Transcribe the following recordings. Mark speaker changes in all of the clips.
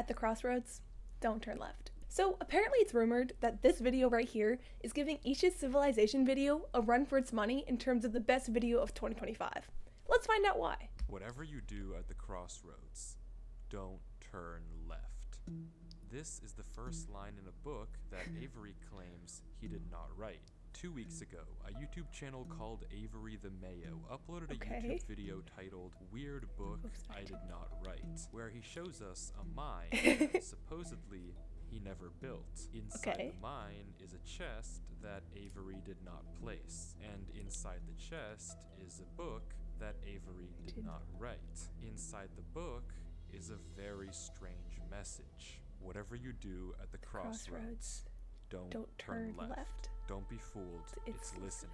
Speaker 1: at the crossroads, don't turn left. So apparently it's rumored that this video right here is giving Isha's civilization video a run for its money in terms of the best video of 2025. Let's find out why.
Speaker 2: Whatever you do at the crossroads, don't turn left. This is the first line in a book that Avery claims he did not write. 2 weeks ago, a YouTube channel called Avery the Mayo uploaded a YouTube video titled Weird Book I Did Not Write, where he shows us a mine that supposedly he never built. Inside the mine is a chest that Avery did not place, and inside the chest is a book that Avery did not write. Inside the book is a very strange message. Whatever you do at the crossroads, don't turn left. Don't be fooled. It's listening.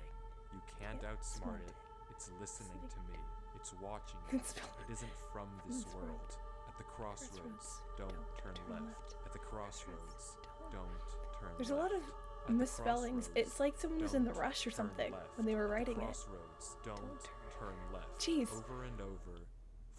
Speaker 2: You can't outsmart it. It's listening to me. It's watching you. It isn't from this world. At the crossroads, don't turn left. At the crossroads, don't turn left.
Speaker 1: There's a lot of misspellings. It's like someone was in the rush or something when they were writing it.
Speaker 2: Crossroads, don't turn left.
Speaker 1: Jeez.
Speaker 2: Over and over,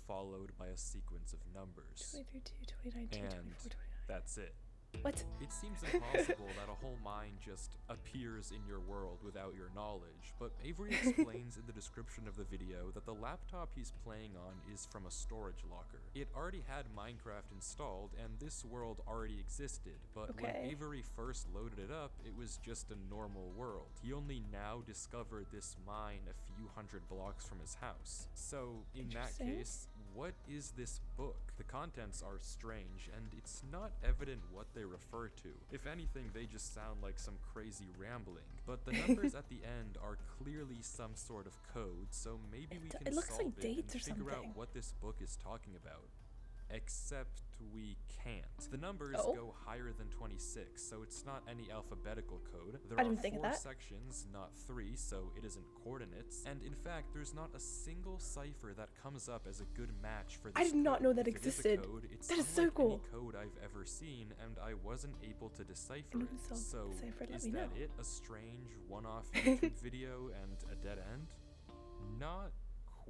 Speaker 2: followed by a sequence of numbers.
Speaker 1: 2032, 2019,
Speaker 2: and
Speaker 1: 24, 29.
Speaker 2: That's it.
Speaker 1: What?
Speaker 2: It seems impossible that a whole mine just appears in your world without your knowledge, but Avery explains in the description of the video that the laptop he's playing on is from a storage locker. It already had Minecraft installed, and this world already existed, but when Avery first loaded it up, it was just a normal world. He only now discovered this mine a few hundred blocks from his house. So, in that case, what is this book? The contents are strange, and it's not evident what they refer to. If anything, they just sound like some crazy rambling. But the numbers at the end are clearly some sort of code, so maybe we can solve it and figure out what this book is talking about. Except we can't. The numbers go higher than 26, so it's not any alphabetical code. There are 4 sections, not 3, so it isn't coordinates. And in fact, there's not a single cipher that comes up as a good match for this
Speaker 1: I did not know that
Speaker 2: if
Speaker 1: existed.
Speaker 2: It is a code, it's
Speaker 1: that is so cool.
Speaker 2: Any code I've ever seen, and I wasn't able to decipher it. So is that it? A strange one-off YouTube video and a dead end? Not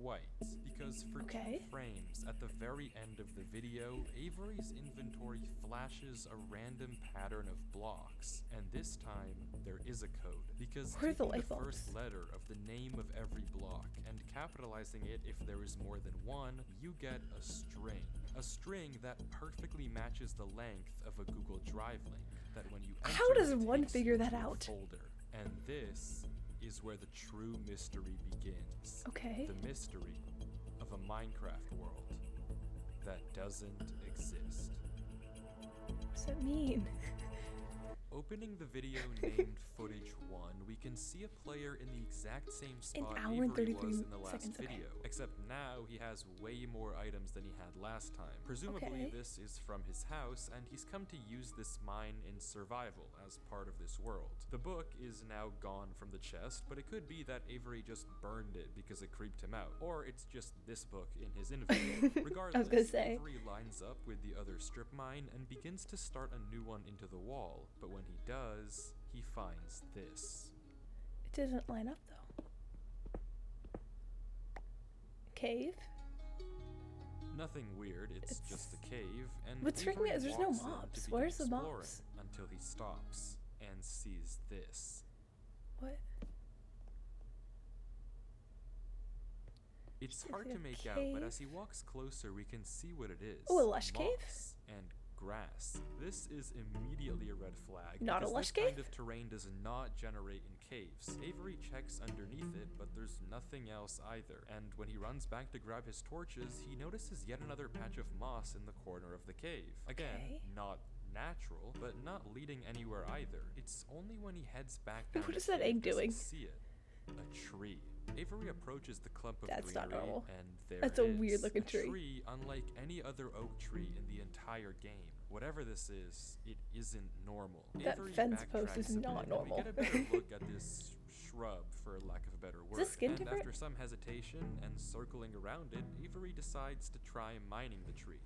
Speaker 2: quite, because for 2 frames at the very end of the video, Avery's inventory flashes a random pattern of blocks, and this time there is a code, because taking the first letter of the name of every block and capitalizing it if there is more than one, you get a string that perfectly matches the length of a Google Drive link that when you enter,
Speaker 1: how does one figure that out?
Speaker 2: Folder. And this is where the true mystery begins. The mystery of a Minecraft world that doesn't exist.
Speaker 1: What does that mean?
Speaker 2: Opening the video named Footage 1, we can see a player in the exact same spot Avery was in the last video, except now he has way more items than he had last time. Presumably this is from his house, and he's come to use this mine in survival as part of this world. The book is now gone from the chest, but it could be that Avery just burned it because it creeped him out, or it's just this book in his inventory. Regardless, Avery lines up with the other strip mine and begins to start a new one into the wall, but when he does, he finds this.
Speaker 1: It doesn't line up though. Cave?
Speaker 2: Nothing weird, it's just a cave, and
Speaker 1: what's freaking me out is there's no mobs. Where's the mobs?
Speaker 2: Until he stops and sees this.
Speaker 1: What?
Speaker 2: It's hard to make out, but as he walks closer, we can see what it is.
Speaker 1: Oh, a lush cave?
Speaker 2: And grass. This is immediately a red flag.
Speaker 1: Not a lush
Speaker 2: cave? This kind of terrain does not generate in caves. Avery checks underneath it, but there's nothing else either. And when he runs back to grab his torches, he notices yet another patch of moss in the corner of the cave. Again, not natural, but not leading anywhere either. It's only when he heads back down
Speaker 1: what is that egg doing?
Speaker 2: See it. A tree. Avery approaches the clump of
Speaker 1: greenery,
Speaker 2: not normal. And there
Speaker 1: That's
Speaker 2: a
Speaker 1: weird looking tree.
Speaker 2: A tree unlike any other oak tree in the entire game. Whatever this is, it isn't normal.
Speaker 1: That
Speaker 2: Avery
Speaker 1: fence post is not normal.
Speaker 2: We get a better look at this shrub, for lack of a better word.
Speaker 1: Is the skin different?
Speaker 2: After some hesitation and circling around it, Avery decides to try mining the tree.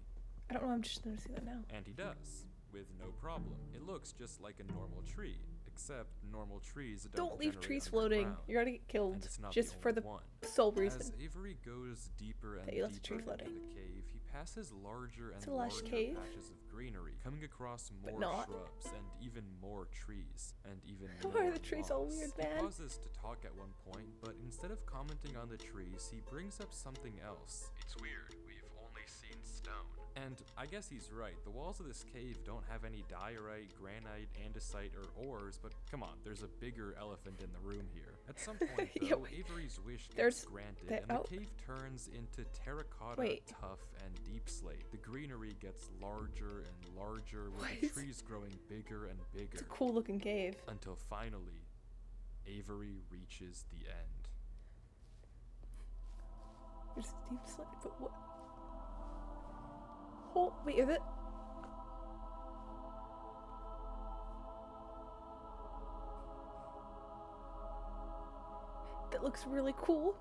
Speaker 1: I don't know, I'm just noticing that now.
Speaker 2: And he does, with no problem. It looks just like a normal tree, except normal trees
Speaker 1: don't leave trees floating. You're gonna get killed just for the sole reason.
Speaker 2: As Avery goes deeper and deeper into the cave, he passes larger and larger patches of greenery, coming across more
Speaker 1: not.
Speaker 2: shrubs and even more trees and even
Speaker 1: Why
Speaker 2: more
Speaker 1: are the trees all
Speaker 2: moss.
Speaker 1: weird,
Speaker 2: He
Speaker 1: man?
Speaker 2: pauses to talk at one point, but instead of commenting on the trees, he brings up something else. It's weird, we've only seen stone. And I guess he's right. The walls of this cave don't have any diorite, granite, andesite, or ores, but come on, there's a bigger elephant in the room here. At some point, though, Avery's wish gets granted, and the cave turns into terracotta, tough, and deep slate. The greenery gets larger and larger, with the trees growing bigger and bigger.
Speaker 1: It's a cool looking cave.
Speaker 2: Until finally, Avery reaches the end.
Speaker 1: There's deep slate, but what? Oh, wait, is it? That looks really cool,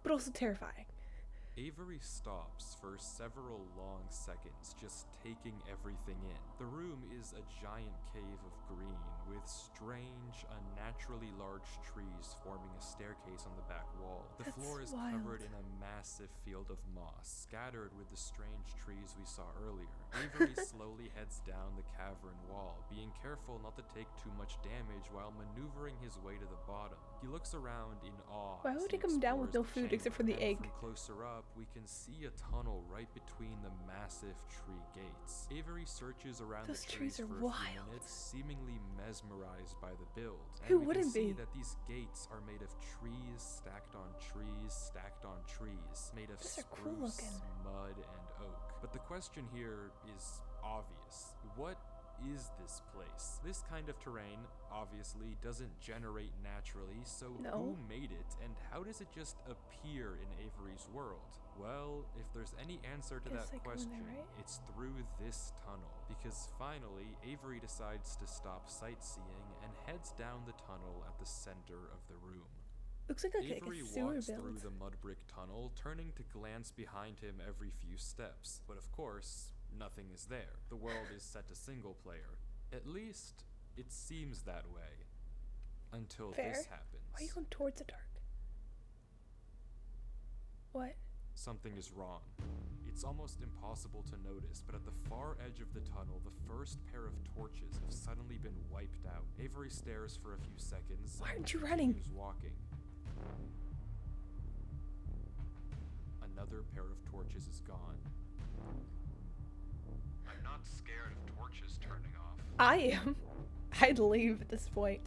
Speaker 1: but also terrifying.
Speaker 2: Avery stops for several long seconds, just taking everything in. The room is a giant cave of green, with strange, unnaturally large trees forming a staircase on the back wall. The floor is covered in a massive field of moss, scattered with the strange trees we saw earlier. Avery slowly heads down the cavern wall, being careful not to take too much damage while maneuvering his way to the bottom. He looks around in awe.
Speaker 1: Why would he come down with no food except for the egg?
Speaker 2: From closer up, we can see a tunnel right between the massive tree gates. Avery searches around the trees for a few minutes, seemingly mesmerized by the build.
Speaker 1: Who
Speaker 2: And we
Speaker 1: wouldn't
Speaker 2: can see
Speaker 1: be?
Speaker 2: that these gates are made of trees stacked on trees stacked on trees, made of
Speaker 1: Those are
Speaker 2: spruce,
Speaker 1: cool looking.
Speaker 2: mud, and oak. But the question here is obvious. What is this place? This kind of terrain obviously doesn't generate naturally, so who made it, and how does it just appear in Avery's world? Well, if there's any answer to that question, it's through this tunnel, because finally Avery decides to stop sightseeing and heads down the tunnel at the center of the room.
Speaker 1: Looks like
Speaker 2: Avery
Speaker 1: a sewer
Speaker 2: walks
Speaker 1: build.
Speaker 2: through the mud brick tunnel, turning to glance behind him every few steps, but of course, nothing is there. The world is set to single player. At least, it seems that way. Until this happens.
Speaker 1: Why are you going towards the dark? What?
Speaker 2: Something is wrong. It's almost impossible to notice, but at the far edge of the tunnel, the first pair of torches have suddenly been wiped out. Avery stares for a few seconds.
Speaker 1: Why aren't you running?
Speaker 2: Continues walking. Another pair of torches is gone. I'm not scared of torches turning off.
Speaker 1: I am. I'd leave at this point.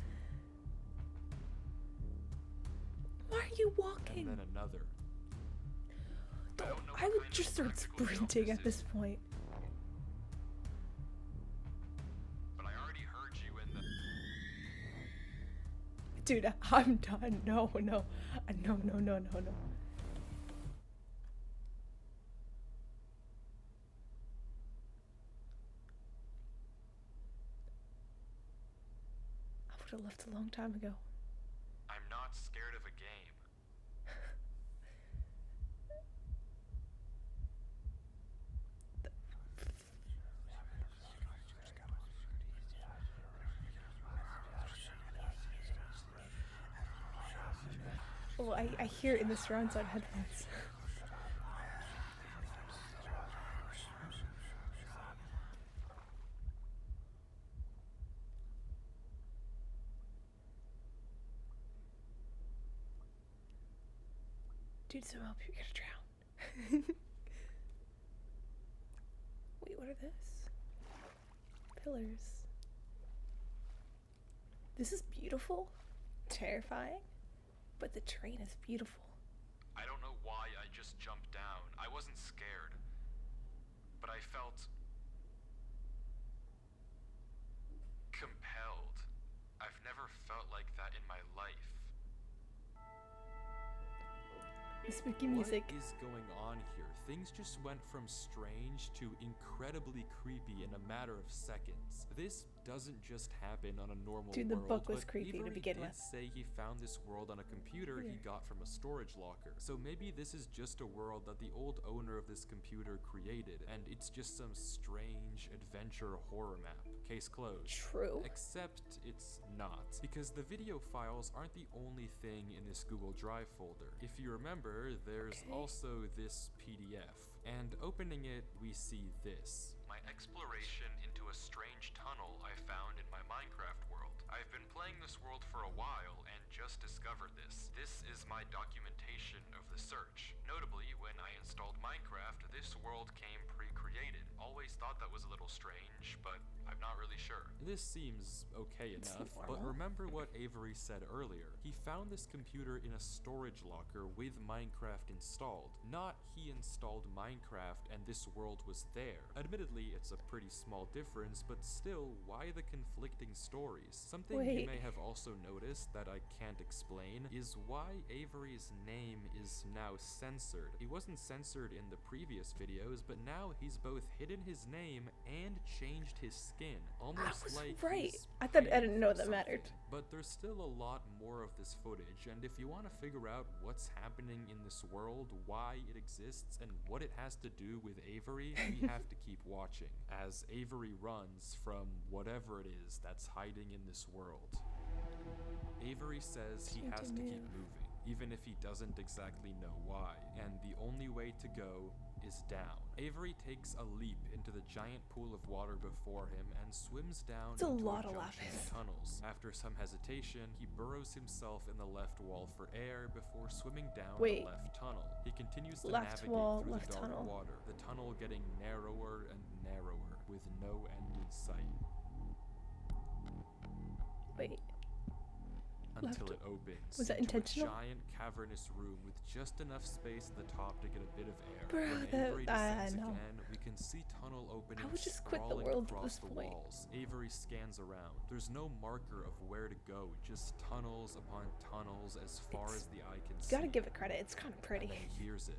Speaker 1: Why are you walking?
Speaker 2: And then another.
Speaker 1: I would just start sprinting at this point.
Speaker 2: But I already heard you in the...
Speaker 1: Dude, I'm done. No. No. I would have left a long time ago.
Speaker 2: I'm not scared of a game.
Speaker 1: Oh, I hear it in the surround sound headphones. Dude, somehow you're gonna drown. Wait, what are this? Pillars. This is beautiful, terrifying, but the terrain is beautiful.
Speaker 2: I don't know why I just jumped down. I wasn't scared. But I felt... compelled. I've never felt like that in my life.
Speaker 1: The spooky music.
Speaker 2: What is going on here? Things just went from strange to incredibly creepy in a matter of seconds. This doesn't just happen on a normal world.
Speaker 1: Dude, the book was creepy
Speaker 2: Avery
Speaker 1: to begin
Speaker 2: did
Speaker 1: with.
Speaker 2: say he found this world on a computer he got from a storage locker. So maybe this is just a world that the old owner of this computer created, and it's just some strange adventure horror map. Case closed.
Speaker 1: True.
Speaker 2: Except it's not, because the video files aren't the only thing in this Google Drive folder. If you remember, there's also this PDF, and opening it, we see this. My exploration into a strange tunnel I found in my Minecraft world. I've been playing this world for a while and just discovered this. This is my documentation of the search. Notably, when I installed Minecraft, this world came pre-created. Always thought that was a little strange, but I'm not really sure. This seems okay enough, but remember what Avery said earlier. He found this computer in a storage locker with Minecraft installed. Not he installed Minecraft and this world was there. Admittedly, it's a pretty small difference, but still, why the conflicting stories? Something you may have also noticed that I can't explain is why Avery's name is now censored. He wasn't censored in the previous videos, but now he's both hidden his name and changed his skin. Almost like he's
Speaker 1: I didn't know that mattered.
Speaker 2: But there's still a lot more of this footage, and if you want to figure out what's happening in this world, why it exists, and what it has to do with Avery, we have to keep watching, as Avery runs from whatever it is that's hiding in this world. Avery says he has to keep moving, even if he doesn't exactly know why, and the only way to go is down. Avery takes a leap into the giant pool of water before him and swims down into a junction of tunnels. After some hesitation, he burrows himself in the left wall for air before swimming down the left tunnel. He continues to navigate through the dark water, the tunnel getting narrower and narrower, with no end in sight.
Speaker 1: Wait.
Speaker 2: Until it opens.
Speaker 1: Was that intentional?
Speaker 2: A giant cavernous room with just enough space at the top to get a bit of air.
Speaker 1: Bro,
Speaker 2: when Avery descends again, we can see tunnel opening
Speaker 1: I would just quit the world at this point.
Speaker 2: Walls. Avery scans around. There's no marker of where to go, just tunnels upon tunnels as far as the eye can see.
Speaker 1: Gotta give it credit, it's kind of pretty.
Speaker 2: And then he hears it.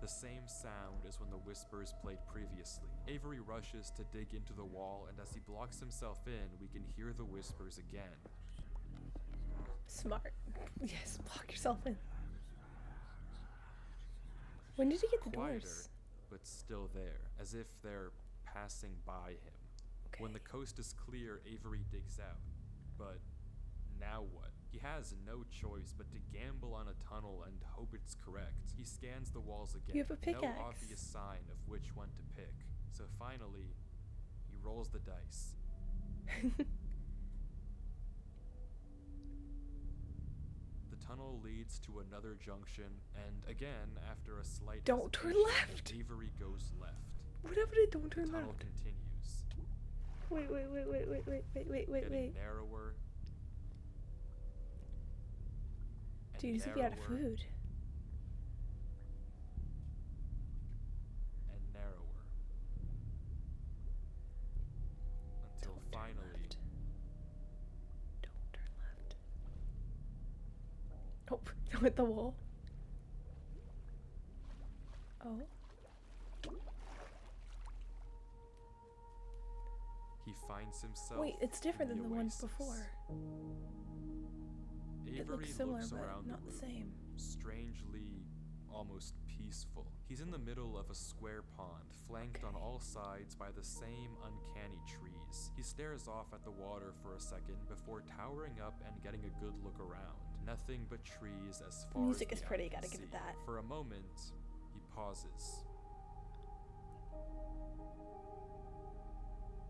Speaker 2: The same sound as when the whispers played previously. Avery rushes to dig into the wall, and as he blocks himself in, we can hear the whispers again.
Speaker 1: Smart. Yes, block yourself in. When did he get the doors?
Speaker 2: But still there, as if they're passing by him.
Speaker 1: Okay.
Speaker 2: When the coast is clear, Avery digs out. But now what? He has no choice but to gamble on a tunnel and hope it's correct. He scans the walls again.
Speaker 1: You have a pickaxe.
Speaker 2: No obvious sign of which one to pick. So finally, he rolls the dice. The tunnel leads to another junction, and again, after a slight
Speaker 1: Don't turn left!
Speaker 2: Avery goes left.
Speaker 1: What happened to don't turn
Speaker 2: the tunnel
Speaker 1: left?
Speaker 2: Continues.
Speaker 1: Wait.
Speaker 2: Getting narrower.
Speaker 1: Dude, he's gonna be out of food.
Speaker 2: And narrower. Until finally.
Speaker 1: Don't turn left. Nope, don't hit the wall. Oh.
Speaker 2: He finds himself.
Speaker 1: Wait, it's different
Speaker 2: in
Speaker 1: than the ones before.
Speaker 2: Avery
Speaker 1: It looks similar,
Speaker 2: looks
Speaker 1: but
Speaker 2: around
Speaker 1: not
Speaker 2: the
Speaker 1: the
Speaker 2: room,
Speaker 1: same.
Speaker 2: strangely, almost peaceful. He's in the middle of a square pond, flanked on all sides by the same uncanny trees. He stares off at the water for a second before towering up and getting a good look around. Nothing but trees as far
Speaker 1: Music
Speaker 2: as
Speaker 1: is
Speaker 2: the
Speaker 1: pretty,
Speaker 2: eye can
Speaker 1: gotta give it
Speaker 2: see.
Speaker 1: that.
Speaker 2: For a moment, he pauses.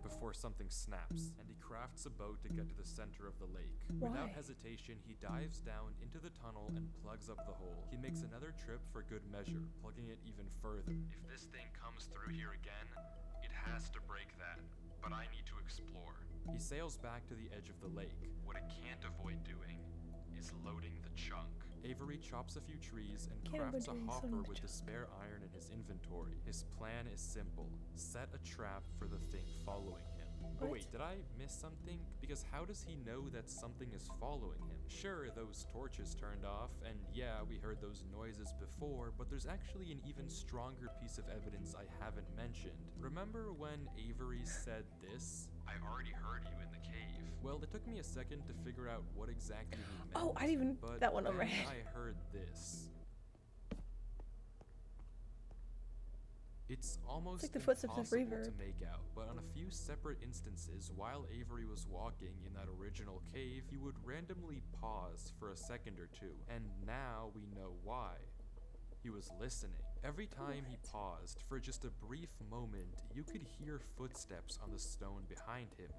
Speaker 2: Before something snaps, and he crafts a boat to get to the center of the lake.
Speaker 1: Why?
Speaker 2: Without hesitation, he dives down into the tunnel and plugs up the hole. He makes another trip for good measure, plugging it even further. If this thing comes through here again, it has to break that, but I need to explore. He sails back to the edge of the lake. What it can't avoid doing is loading the chunk. Avery chops a few trees and crafts a hopper with the spare iron in his inventory. His plan is simple. Set a trap for the thing following him. Oh wait, did I miss something? Because how does he know that something is following him? Sure, those torches turned off, and yeah, we heard those noises before, but there's actually an even stronger piece of evidence I haven't mentioned. Remember when Avery said this? I already heard you in the cave. Well, it took me a second to figure out what exactly he meant.
Speaker 1: Oh, I didn't even put that one on my head.
Speaker 2: I heard this. It's almost
Speaker 1: like the footsteps of
Speaker 2: impossible
Speaker 1: Reverb.
Speaker 2: to make out, but on a few separate instances, while Avery was walking in that original cave, he would randomly pause for a second or two, and now we know why. He was listening. Every time he paused, for just a brief moment, you could hear footsteps on the stone behind him.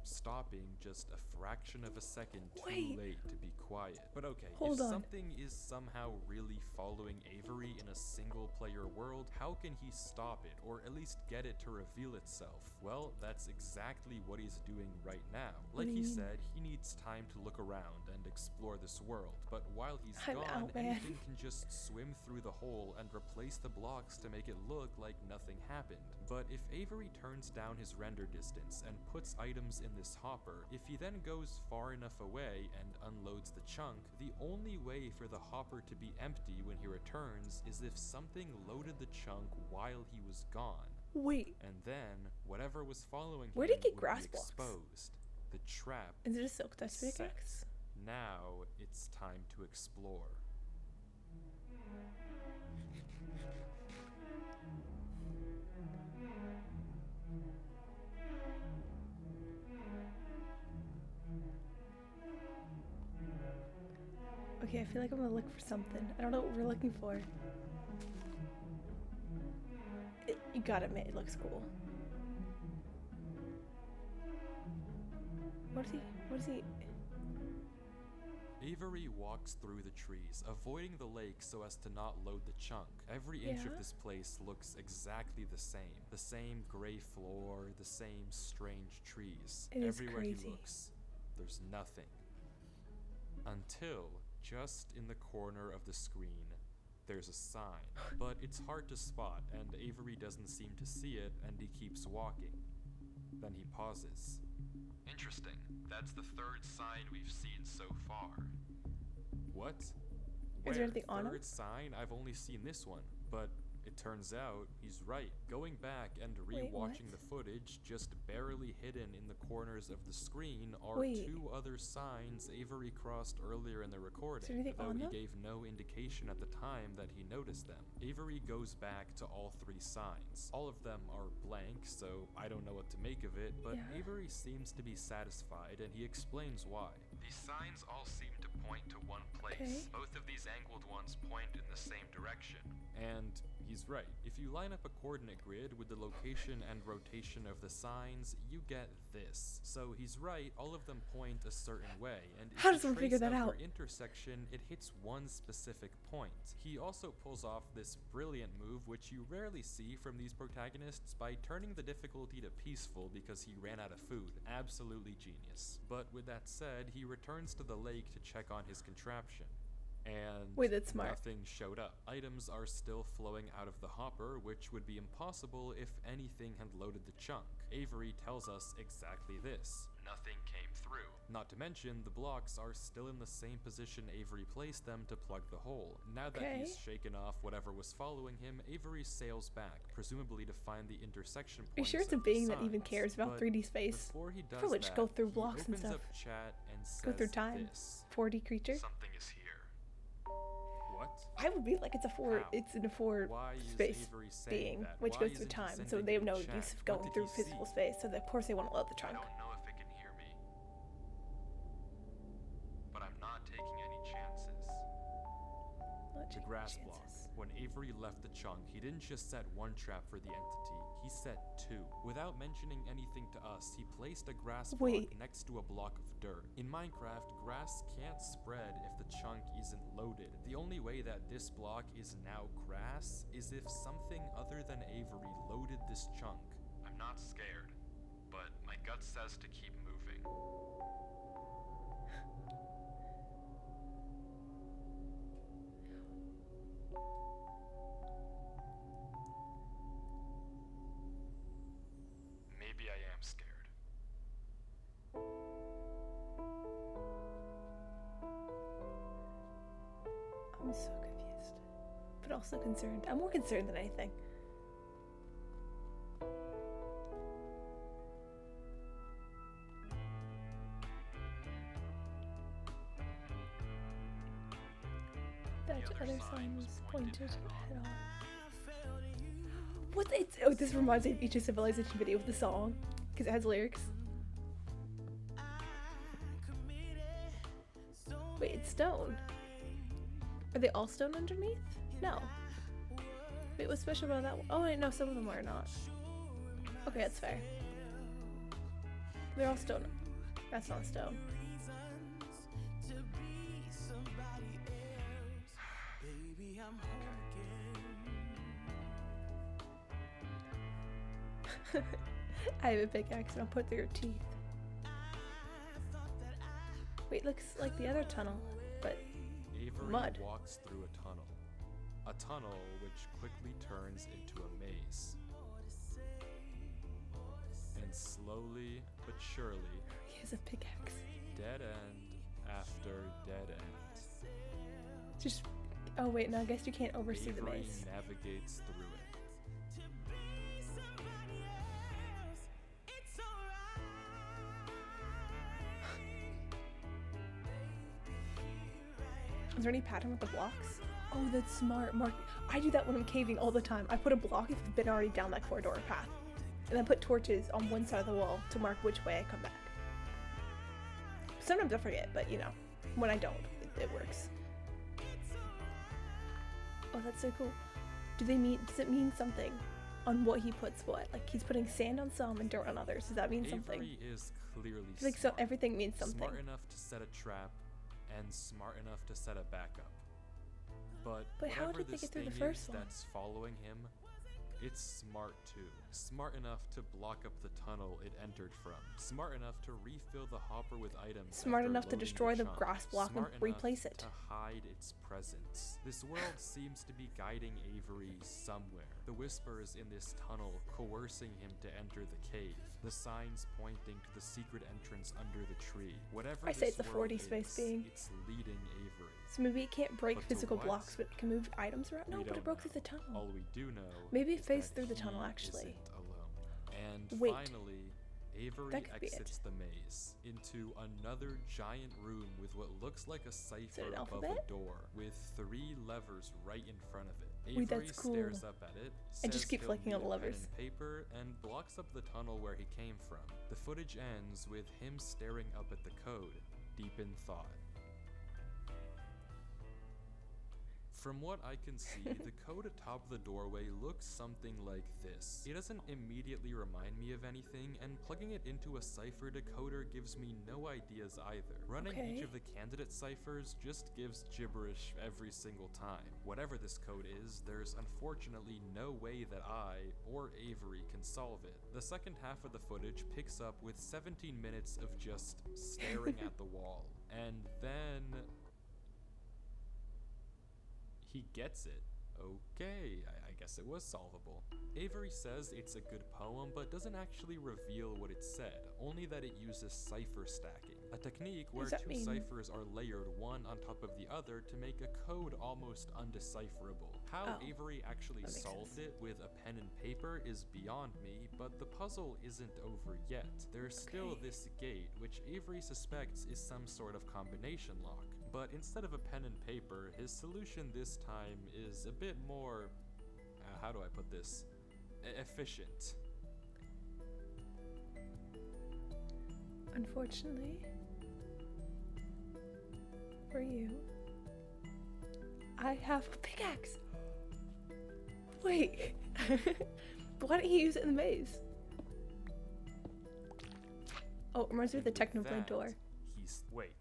Speaker 2: Stopping just a fraction of a second too late to be quiet. But okay, if something is somehow really following Avery in a single-player world, how can he stop it, or at least get it to reveal itself? Well, that's exactly what he's doing right now. Like he said, he needs time to look around and explore this world, but while he's gone, anything can just swim through the hole and replace the blocks to make it look like nothing happened. But if Avery turns down his render distance and puts items in this hopper, if he then goes far enough away and unloads the chunk, the only way for the hopper to be empty when he returns is if something loaded the chunk while he was gone.
Speaker 1: Wait.
Speaker 2: And then, whatever was following him
Speaker 1: Where did he get
Speaker 2: would
Speaker 1: grass
Speaker 2: be
Speaker 1: blocks?
Speaker 2: exposed. The trap
Speaker 1: Is it a silk touch
Speaker 2: set.
Speaker 1: pickaxe?
Speaker 2: Now it's time to explore.
Speaker 1: Okay, I feel like I'm gonna look for something. I don't know what we're looking for. You gotta admit, it looks cool. What is he?
Speaker 2: Avery walks through the trees, avoiding the lake so as to not load the chunk. Every inch of this place looks exactly the same. The same gray floor, the same strange trees. Everywhere he looks, there's nothing. Until, just in the corner of the screen, there's a sign. But it's hard to spot, and Avery doesn't seem to see it, and he keeps walking. Then he pauses. Interesting. That's the third sign we've seen so far. What?
Speaker 1: Is there anything on it?
Speaker 2: Third sign? I've only seen this one, but it turns out he's right. Going back and re-watching the footage, just barely hidden in the corners of the screen are two other signs Avery crossed earlier in the recording, though he gave no indication at the time that he noticed them. Avery goes back to all three signs. All of them are blank, so I don't know what to make of it, but Avery seems to be satisfied, and he explains why. These signs all seem to point to one place. Both of these angled ones point in the same direction. And he's right. If you line up a coordinate grid with the location and rotation of the signs, you get this. So he's right, all of them point a certain way, and
Speaker 1: how does one figure that out?
Speaker 2: Their intersection, it hits one specific point. He also pulls off this brilliant move, which you rarely see from these protagonists, by turning the difficulty to peaceful because he ran out of food. Absolutely genius. But with that said, he returns to the lake to check on his contraption. And
Speaker 1: that's smart.
Speaker 2: Nothing showed up. Items are still flowing out of the hopper, which would be impossible if anything had loaded the chunk. Avery tells us exactly this. Nothing came through. Not to mention, the blocks are still in the same position Avery placed them to plug the hole. Now that he's shaken off whatever was following him, Avery sails back, presumably to find the intersection points.
Speaker 1: Are you sure it's a being that even cares about 3D space?
Speaker 2: Before he does
Speaker 1: probably just go through blocks and stuff.
Speaker 2: Up chat and
Speaker 1: go through time.
Speaker 2: This.
Speaker 1: 4D creature.
Speaker 2: Something is here. What?
Speaker 1: I would be like, it's in a 4 space being, which goes through time, so they have no use of going through physical space, so of course they want to load the trunk.
Speaker 2: I don't know if it can hear me, but I'm not taking any chances. The grass block. When Avery left the chunk, he didn't just set one trap for the entity, he set two. Without mentioning anything to us, he placed a grass block next to a block of dirt. In Minecraft, grass can't spread if the chunk isn't loaded. The only way that this block is now grass is if something other than Avery loaded this chunk. I'm not scared, but my gut says to keep moving. Maybe I am scared.
Speaker 1: I'm so confused, but also concerned. I'm more concerned than anything. That other sign was pointed head on. What? This reminds me of each Civilization video with the song, because it has lyrics. Wait, it's stone. Are they all stone underneath? No. Wait, what's special about that one? Oh wait, no, some of them are not. Okay, that's fair. They're all stone. That's not stone. I have a pickaxe and I'll put through your teeth. Wait, looks like the other tunnel, but
Speaker 2: Avery
Speaker 1: mud.
Speaker 2: walks through a tunnel. A tunnel which quickly turns into a maze. And slowly but surely,
Speaker 1: He has a pickaxe.
Speaker 2: dead end after dead end,
Speaker 1: Just, oh wait, no, I guess you can't oversee the
Speaker 2: Avery
Speaker 1: maze.
Speaker 2: navigates through it.
Speaker 1: Is there any pattern with the blocks? Oh, that's smart. Mark, I do that when I'm caving all the time. I put a block if I've been already down that corridor path. And then put torches on one side of the wall to mark which way I come back. Sometimes I forget, but you know, when I don't, it works. Oh, that's so cool. Does it mean something on what he puts what? Like he's putting sand on some and dirt on others. Does that mean something?
Speaker 2: Avery is clearly
Speaker 1: I feel like so
Speaker 2: smart.
Speaker 1: everything means something.
Speaker 2: Smart enough to set a trap and smart enough to set a backup. But
Speaker 1: how
Speaker 2: whatever
Speaker 1: did they
Speaker 2: this
Speaker 1: get through the
Speaker 2: thing
Speaker 1: first
Speaker 2: is
Speaker 1: one?
Speaker 2: that's following him, it's smart too. Smart enough to block up the tunnel it entered from. Smart enough to refill the hopper with items.
Speaker 1: Smart
Speaker 2: after
Speaker 1: enough to
Speaker 2: loading
Speaker 1: destroy the
Speaker 2: chunk.
Speaker 1: grass block and
Speaker 2: Smart
Speaker 1: replace
Speaker 2: enough
Speaker 1: it.
Speaker 2: to hide its presence. This world seems to be guiding Avery somewhere. The whispers in this tunnel coercing him to enter the cave. The signs pointing to the secret entrance under the tree. Whatever
Speaker 1: I say
Speaker 2: this
Speaker 1: it's a
Speaker 2: world
Speaker 1: 40 space
Speaker 2: is,
Speaker 1: being.
Speaker 2: it's leading Avery.
Speaker 1: So maybe it can't break
Speaker 2: But to
Speaker 1: physical
Speaker 2: what?
Speaker 1: blocks, but it can move items around? No,
Speaker 2: We
Speaker 1: but it
Speaker 2: don't
Speaker 1: broke through
Speaker 2: know.
Speaker 1: the tunnel.
Speaker 2: All we do know
Speaker 1: Maybe it
Speaker 2: is
Speaker 1: phased
Speaker 2: that
Speaker 1: through the tunnel,
Speaker 2: he
Speaker 1: actually.
Speaker 2: isn't alone. And
Speaker 1: Wait.
Speaker 2: finally, Avery
Speaker 1: That could be it.
Speaker 2: exits the maze into another giant room with what looks like a cipher
Speaker 1: an
Speaker 2: above
Speaker 1: alphabet?
Speaker 2: a door with 3 levers right in front of it.
Speaker 1: Wait,
Speaker 2: Avery
Speaker 1: that's cool.
Speaker 2: stares up at it,
Speaker 1: And just
Speaker 2: says
Speaker 1: keep
Speaker 2: he'll
Speaker 1: flicking on
Speaker 2: need
Speaker 1: the
Speaker 2: a pen
Speaker 1: levers.
Speaker 2: and paper, and blocks up the tunnel where he came from. The footage ends with him staring up at the code, deep in thought. From what I can see, the code atop the doorway looks something like this. It doesn't immediately remind me of anything, and plugging it into a cipher decoder gives me no ideas either. Running each
Speaker 1: Okay.
Speaker 2: of the candidate ciphers just gives gibberish every single time. Whatever this code is, there's unfortunately no way that I, or Avery, can solve it. The second half of the footage picks up with 17 minutes of just staring at the wall. And then he gets it. Okay, I guess it was solvable. Avery says it's a good poem, but doesn't actually reveal what it said, only that it uses cipher stacking, a technique where
Speaker 1: does that
Speaker 2: 2
Speaker 1: mean?
Speaker 2: ciphers are layered one on top of the other to make a code almost undecipherable. How
Speaker 1: Oh,
Speaker 2: Avery actually
Speaker 1: that makes
Speaker 2: solved
Speaker 1: sense.
Speaker 2: it with a pen and paper is beyond me, but the puzzle isn't over yet. There's still
Speaker 1: Okay.
Speaker 2: this gate, which Avery suspects is some sort of combination lock. But instead of a pen and paper, his solution this time is a bit more, how do I put this, efficient.
Speaker 1: Unfortunately, for you, I have a pickaxe. Wait, why didn't he use it in the maze? Oh, it reminds me of the
Speaker 2: And with
Speaker 1: Technoblade
Speaker 2: that,
Speaker 1: door.
Speaker 2: Wait,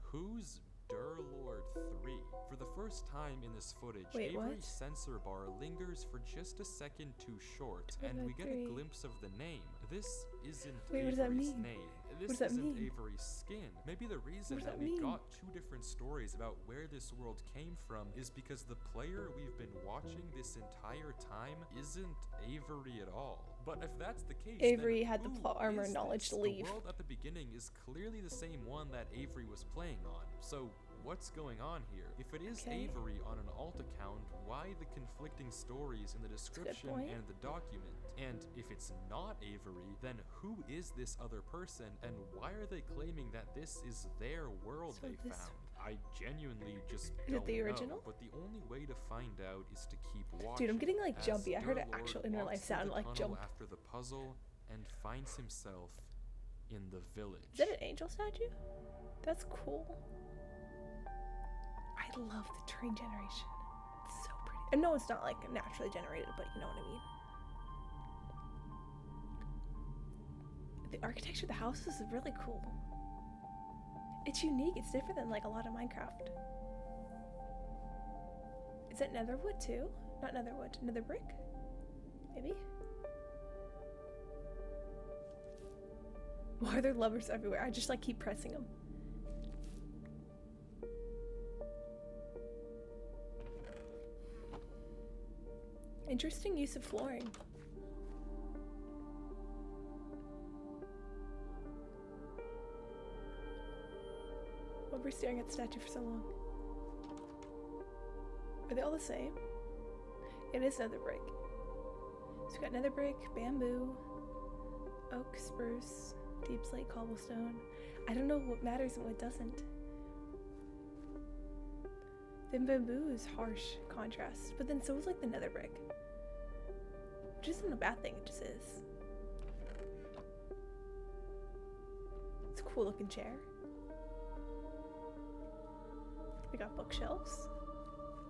Speaker 2: who's Durlord 3? For the first time in this footage,
Speaker 1: Wait,
Speaker 2: Avery's
Speaker 1: what?
Speaker 2: sensor bar lingers for just a second too short, and we get a
Speaker 1: 3.
Speaker 2: glimpse of the name. This isn't
Speaker 1: Wait, what does that
Speaker 2: Avery's
Speaker 1: mean?
Speaker 2: name.
Speaker 1: What
Speaker 2: This
Speaker 1: does that
Speaker 2: isn't
Speaker 1: mean?
Speaker 2: Avery's skin. Maybe the reason
Speaker 1: does
Speaker 2: that
Speaker 1: that
Speaker 2: we
Speaker 1: mean?
Speaker 2: got 2 different stories about where this world came from is because the player we've been watching this entire time isn't Avery at all. But if that's the case,
Speaker 1: Avery
Speaker 2: then
Speaker 1: had the
Speaker 2: who
Speaker 1: plot armor
Speaker 2: is
Speaker 1: knowledge
Speaker 2: this?
Speaker 1: to leave.
Speaker 2: The world at the beginning is clearly the same one that Avery was playing on. So what's going on here? If it is
Speaker 1: Okay.
Speaker 2: Avery on an alt account, why the conflicting stories in the description
Speaker 1: point.
Speaker 2: and the document? And if it's not Avery, then who is this other person, and why are they claiming that this is their world
Speaker 1: So
Speaker 2: they
Speaker 1: this-
Speaker 2: found? I genuinely just
Speaker 1: Is it
Speaker 2: don't
Speaker 1: the
Speaker 2: know,
Speaker 1: original?
Speaker 2: but the only way to find out is to keep watching.
Speaker 1: Dude, I'm getting like
Speaker 2: as
Speaker 1: jumpy. I heard an
Speaker 2: Durlord
Speaker 1: actual in real
Speaker 2: walks
Speaker 1: life
Speaker 2: through
Speaker 1: sound
Speaker 2: the
Speaker 1: like
Speaker 2: tunnel
Speaker 1: jump.
Speaker 2: after the puzzle and finds himself in the village.
Speaker 1: Is that an angel statue? That's cool. I I love the train generation. It's so pretty. And no, it's not like naturally generated, but you know what I mean. The architecture of the house is really cool. It's unique. It's different than like a lot of Minecraft. Is that netherwood too? Not netherwood, nether brick? Maybe? Why are there levers everywhere? I just like keep pressing them. Interesting use of flooring. Why were we staring at the statue for so long? Are they all the same? It is nether brick. So we got nether brick, bamboo, oak, spruce, deep slate, cobblestone. I don't know what matters and what doesn't. Then bamboo is harsh contrast, but then so is like the nether brick. Which isn't a bad thing, it just is. It's a cool looking chair. We got bookshelves.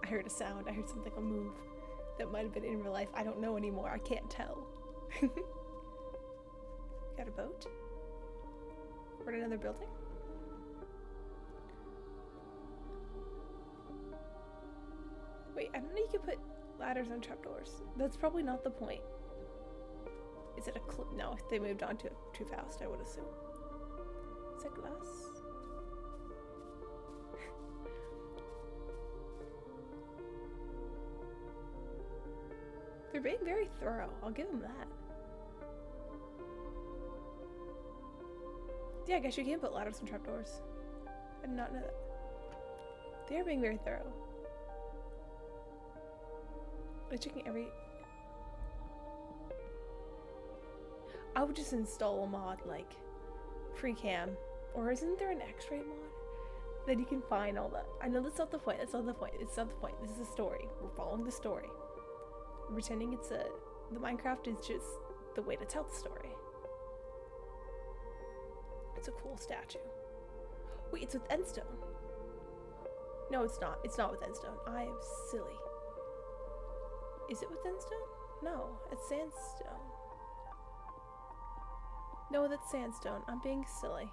Speaker 1: I heard a sound, I heard something move. That might have been in real life. I don't know anymore. I can't tell. Got a boat? We're in another building? Wait, I don't know you can put ladders on trapdoors. That's probably not the point. Is it a clue? No, they moved on to it too fast, I would assume. Is that glass? They're being very thorough. I'll give them that. Yeah, I guess you can put ladders and trapdoors. I did not know that. They are being very thorough. They're checking every... I would just install a mod like free cam. Or isn't there an x-ray mod? Then you can find all that. I know that's not the point. That's not the point. It's not the point. This is a story. We're following the story. Pretending it's the Minecraft is just the way to tell the story. It's a cool statue. Wait, it's with endstone. No, it's not. It's not with endstone. I am silly. Is it with endstone? No, it's sandstone. No, that's sandstone. I'm being silly.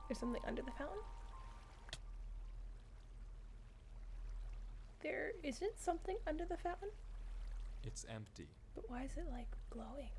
Speaker 1: There's something under the fountain? There isn't something under the fountain?
Speaker 2: It's empty.
Speaker 1: But why is it like glowing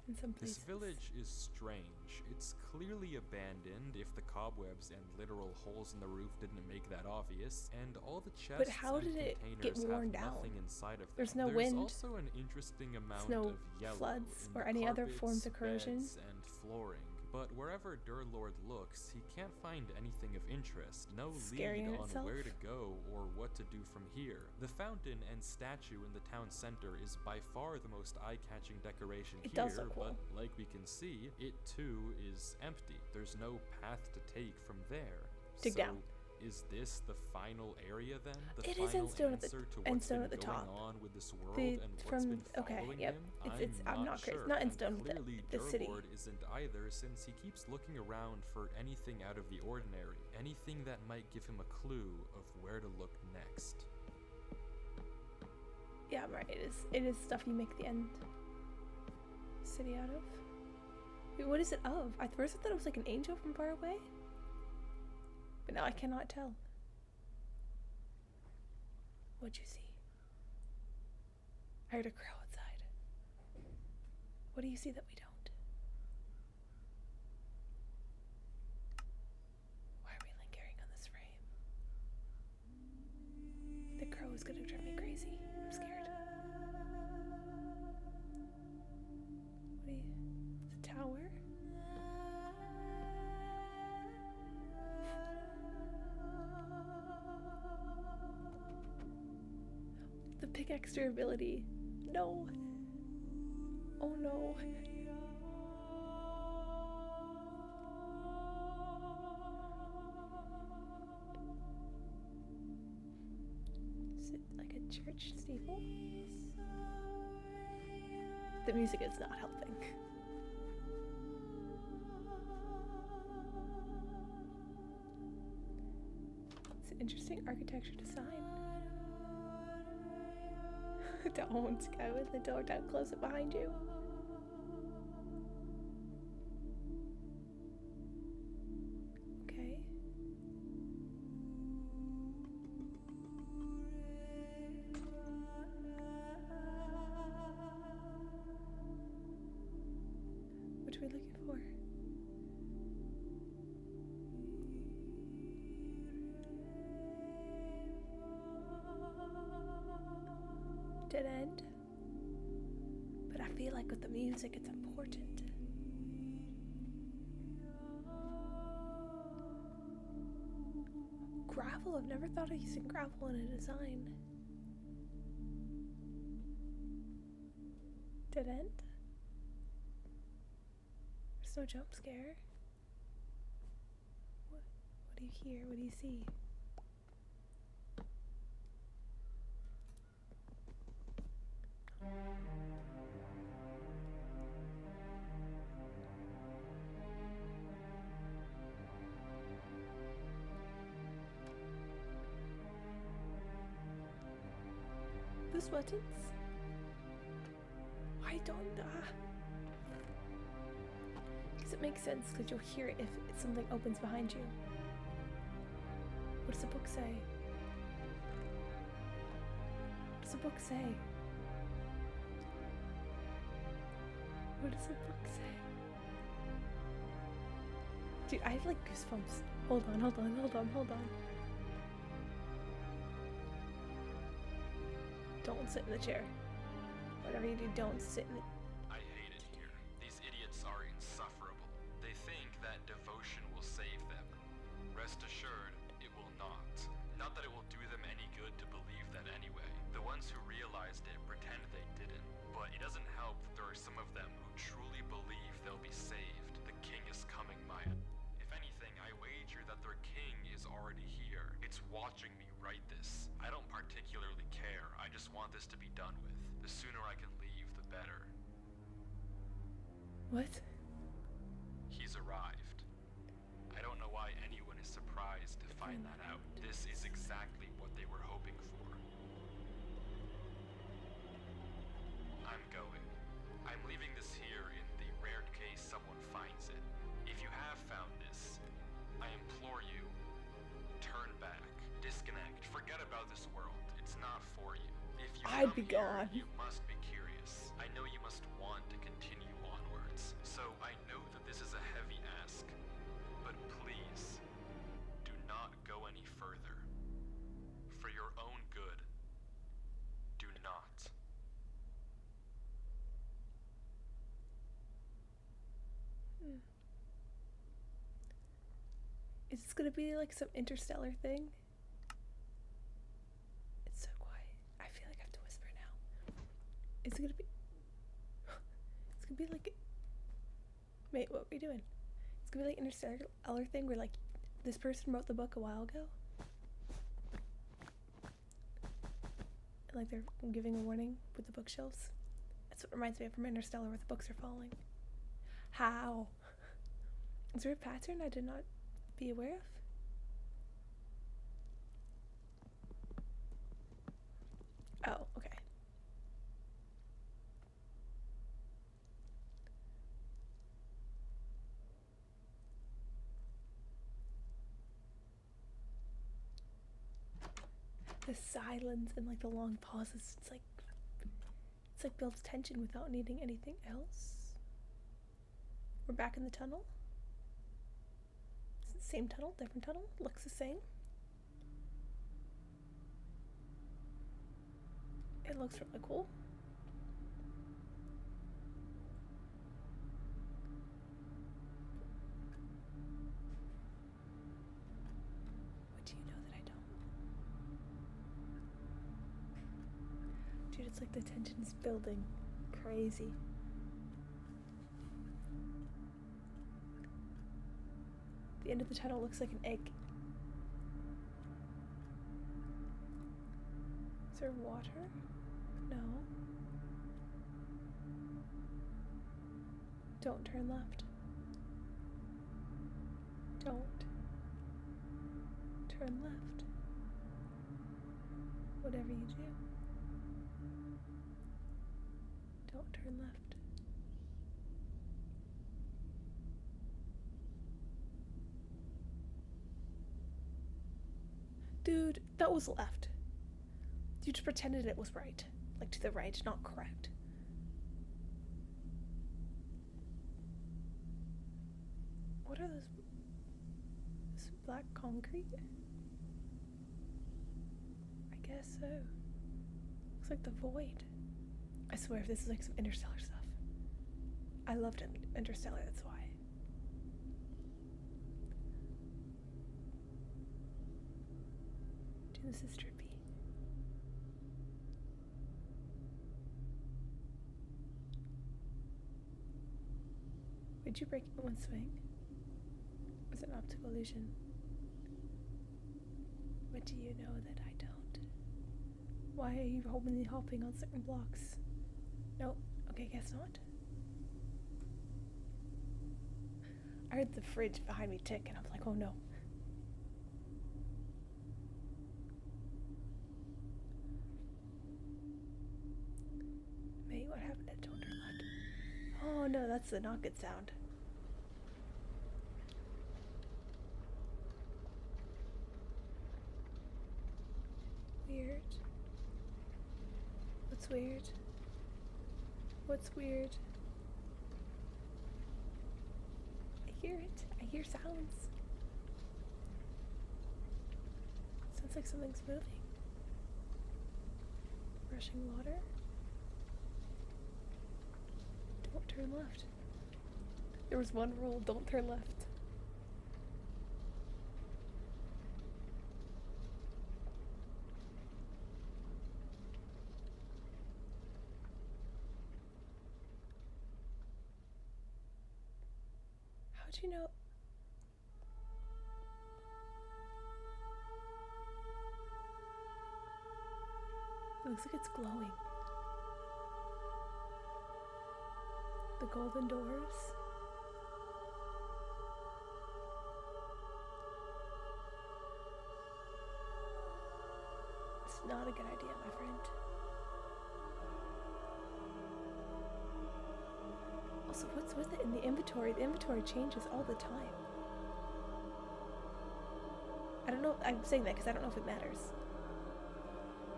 Speaker 1: in some places?
Speaker 2: This village is strange. It's clearly abandoned if the cobwebs and literal holes in the roof didn't make that obvious, and all the chests
Speaker 1: but how did
Speaker 2: and
Speaker 1: it get
Speaker 2: containers
Speaker 1: worn
Speaker 2: have
Speaker 1: down?
Speaker 2: nothing inside of them.
Speaker 1: There's no wind.
Speaker 2: There's also an interesting amount
Speaker 1: no
Speaker 2: of yellow
Speaker 1: floods
Speaker 2: in
Speaker 1: or
Speaker 2: the
Speaker 1: any other
Speaker 2: carpets,
Speaker 1: forms of corrosion.
Speaker 2: beds, and flooring. But wherever Durlord looks, he can't find anything of interest. No
Speaker 1: Scary
Speaker 2: lead
Speaker 1: in
Speaker 2: on
Speaker 1: itself.
Speaker 2: where to go or what to do from here. The fountain and statue in the town center is by far the most eye-catching decoration
Speaker 1: It
Speaker 2: here,
Speaker 1: does look cool.
Speaker 2: but like we can see, it too is empty. There's no path to take from there.
Speaker 1: Dig
Speaker 2: so
Speaker 1: down.
Speaker 2: Is this the final area then? The
Speaker 1: It is
Speaker 2: final
Speaker 1: endstone at the-
Speaker 2: answer to what's
Speaker 1: endstone
Speaker 2: been
Speaker 1: at the
Speaker 2: going
Speaker 1: top.
Speaker 2: on with this world
Speaker 1: The-
Speaker 2: and what's
Speaker 1: from-
Speaker 2: been
Speaker 1: okay,
Speaker 2: following
Speaker 1: yep.
Speaker 2: him?
Speaker 1: I'm not crazy.
Speaker 2: Sure,
Speaker 1: Not
Speaker 2: and
Speaker 1: endstone,
Speaker 2: clearly
Speaker 1: the city.
Speaker 2: Durlord isn't either, since he keeps looking around for anything out of the ordinary, anything that might give him a clue of where to look next.
Speaker 1: Yeah, I'm right. It is stuff you make the end city out of. Wait, what is it of? At first I thought it was like an angel from far away. But now I cannot tell. What'd you see? I heard a crow outside. What do you see that we don't? Why are we lingering on this frame? The crow is gonna drive me crazy. I'm scared. What do you... It's a tower? The pickaxe durability. No. Oh no. Is it like a church steeple? The music is not helping. Interesting architecture design. Don't go with the door. Don't close it behind you. Okay. What are we looking for? Dead end. But I feel like with the music it's important. Gravel, I've never thought of using gravel in a design. Dead end? There's no jump scare. What do you hear? What do you see? Those buttons? Why don't because it makes sense because you'll hear it if something opens behind you. What does the book say? What does the book say? What does the book say? Dude, I have like goosebumps. Hold on. Don't sit in the chair. Whatever you do, don't sit in it.
Speaker 2: I hate it here. These idiots are insufferable. They think that devotion will save them. Rest assured, it will not. Not that it will do them any good to believe that anyway. The ones who realized it pretend they didn't. But it doesn't help that there are some of them who truly believe they'll be saved. The king is coming, Maya. If anything, I wager that their king is already here. It's watching me write this. I don't particularly care. I just want this to be done with. The sooner I can leave, the better.
Speaker 1: What?
Speaker 2: He's arrived. I don't know why anyone is surprised to find that out. This is exactly what they were hoping for. I'm going. I'm leaving this here in the rare case someone finds it. If you have found this, I implore you, turn back, disconnect, forget about this world. It's not for you. If you
Speaker 1: I'd
Speaker 2: come
Speaker 1: be
Speaker 2: here,
Speaker 1: gone.
Speaker 2: you must be curious. I know you must want to continue onwards. So I know that this is a heavy ask, but please, do not go any further. For your own good, do not.
Speaker 1: Is this gonna be like some interstellar thing? It's so quiet. I feel like I have to whisper now. Is it gonna be... It's gonna be like... Wait, what are we doing? It's gonna be like interstellar thing where like this person wrote the book a while ago. And like they're giving a warning with the bookshelves. That's what reminds me of from Interstellar where the books are falling. How? Is there a pattern I did not be aware of? Oh, okay. The silence and like the long pauses, it's like builds tension without needing anything else. We're back in the tunnel. Is it the same tunnel, different tunnel? Looks the same. It looks really cool. What do you know that I don't? Dude, it's like the tension is building. Crazy. The end of the tunnel looks like an egg. Is there water? No. Don't turn left. Don't turn left. whatever you do, don't turn left. Dude, that was left. You just pretended it was right. Like to the right, not correct. What are those? This black concrete? I guess so. Looks like the void. I swear if this is like some Interstellar stuff. I loved Interstellar, that's why. Dude, this is trippy. Did you break it in one swing? Was it an optical illusion? What do you know that I don't? Why are you hopping on certain blocks? No, okay, guess not. I heard the fridge behind me tick and I was like, oh no. Mate, what happened at Don't Turn Left? Oh no, that's the not good sound. Weird. What's weird? What's weird? I hear it. I hear sounds. Sounds like something's moving. Rushing water. Don't turn left. There was one rule, don't turn left. How'd you know? It looks like it's glowing. The golden doors. It's not a good idea, my friend. Also, what's with it in the inventory? The inventory changes all the time. I don't know. I'm saying that because I don't know if it matters.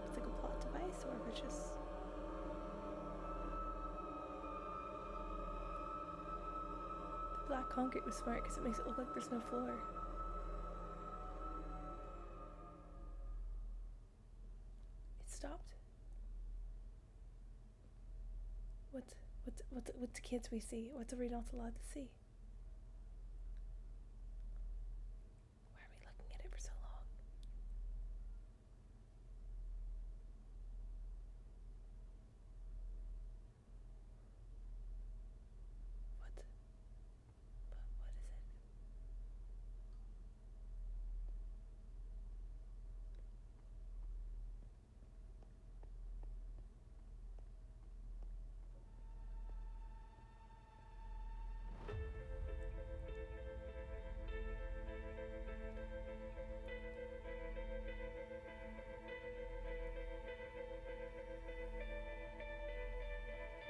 Speaker 1: It's like a plot device or if it's just... The black concrete was smart because it makes it look like there's no floor. It stopped. What's kids we see? What's are we not allowed to see? Why are we looking at it for so long? What is it?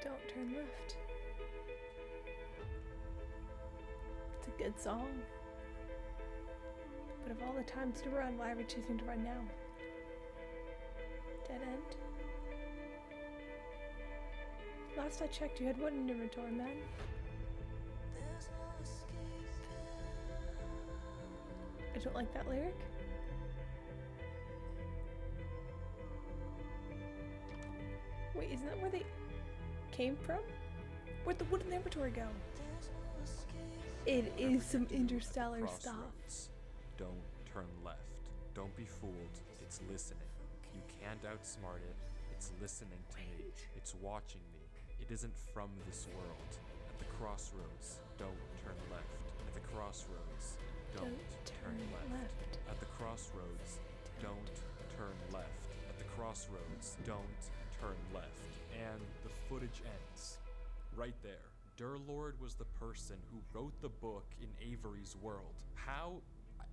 Speaker 1: Don't turn left. It's a good song. But of all the times to run, why are we choosing to run now? Dead end. Last I checked, you had one in inventory, man. I don't like that lyric. Wait, isn't that where they came from? Where'd the wooden inventory go? It is some interstellar stuff.
Speaker 2: Crossroads. Don't turn left. Don't be fooled. It's listening. You can't outsmart it. It's listening to me. It's watching me. It isn't from this world. At the crossroads, don't turn left. At the crossroads, don't turn left. At the crossroads, don't turn left. At the crossroads, don't turn left. And the footage ends. Right there. Durlord was the person who wrote the book in Avery's world. How?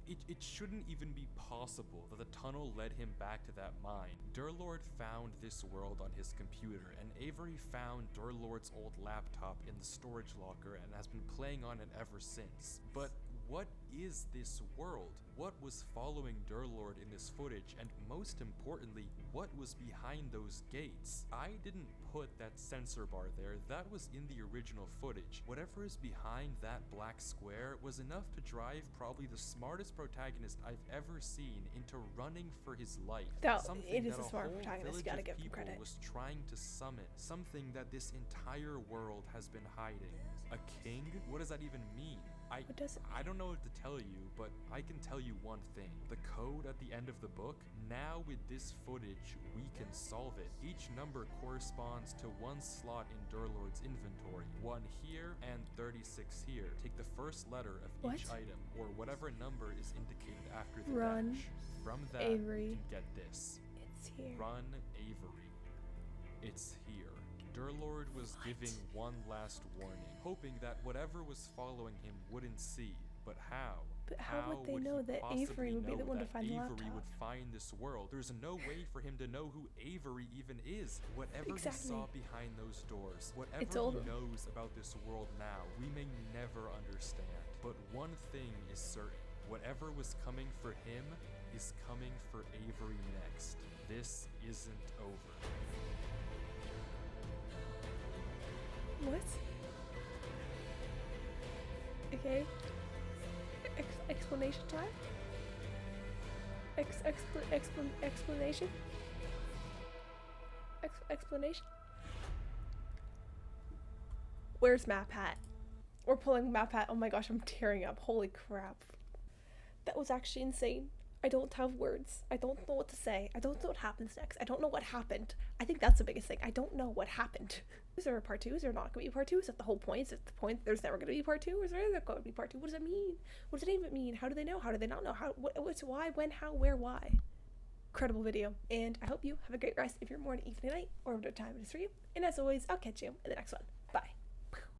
Speaker 2: It shouldn't even be possible that the tunnel led him back to that mine. Durlord found this world on his computer, and Avery found Durlord's old laptop in the storage locker and has been playing on it ever since. But what is this world? What was following Durlord in this footage? And most importantly, what was behind those gates? I didn't put that sensor bar there. That was in the original footage. Whatever is behind that black square was enough to drive probably the smartest protagonist I've ever seen into running for his life.
Speaker 1: It is a smart protagonist, you gotta give him credit.
Speaker 2: Was trying to summon something that this entire world has been hiding. A king? What does that even mean? I don't know what to tell you, but I can tell you one thing. The code at the end of the book, now with this footage, we can solve it. Each number corresponds to one slot in Durlord's inventory. 1 here and 36 here. Take the first letter of each item, or whatever number is indicated after the dash. From that,
Speaker 1: Avery.
Speaker 2: you can get this.
Speaker 1: It's here.
Speaker 2: Run, Avery. It's here. Durlord was giving one last warning, hoping that whatever was following him wouldn't see. But how?
Speaker 1: But how would they know that Avery would be the one to find the laptop?
Speaker 2: Avery would find this world. There's no way for him to know who Avery even is. Whatever he saw behind those doors, whatever he knows about this world now, we may never understand. But one thing is certain. Whatever was coming for him is coming for Avery next. This isn't over.
Speaker 1: What? Okay. Explanation time? Explanation? Explanation? Where's Map Hat? We're pulling Map Hat. Oh my gosh, I'm tearing up. Holy crap. That was actually insane. I don't have words. I don't know what to say. I don't know what happens next. I don't know what happened. I think that's the biggest thing. I don't know what happened. Is there a part 2? Is there not going to be a part 2? Is that the whole point? Is it the point there's never going to be part 2? Or is there going to be part 2? What does it mean? What does it even mean? How do they know? How do they not know? What's why, when, how, where, why? Incredible video. And I hope you have a great rest of your morning, evening, night, or whatever time it is for you. And as always, I'll catch you in the next one.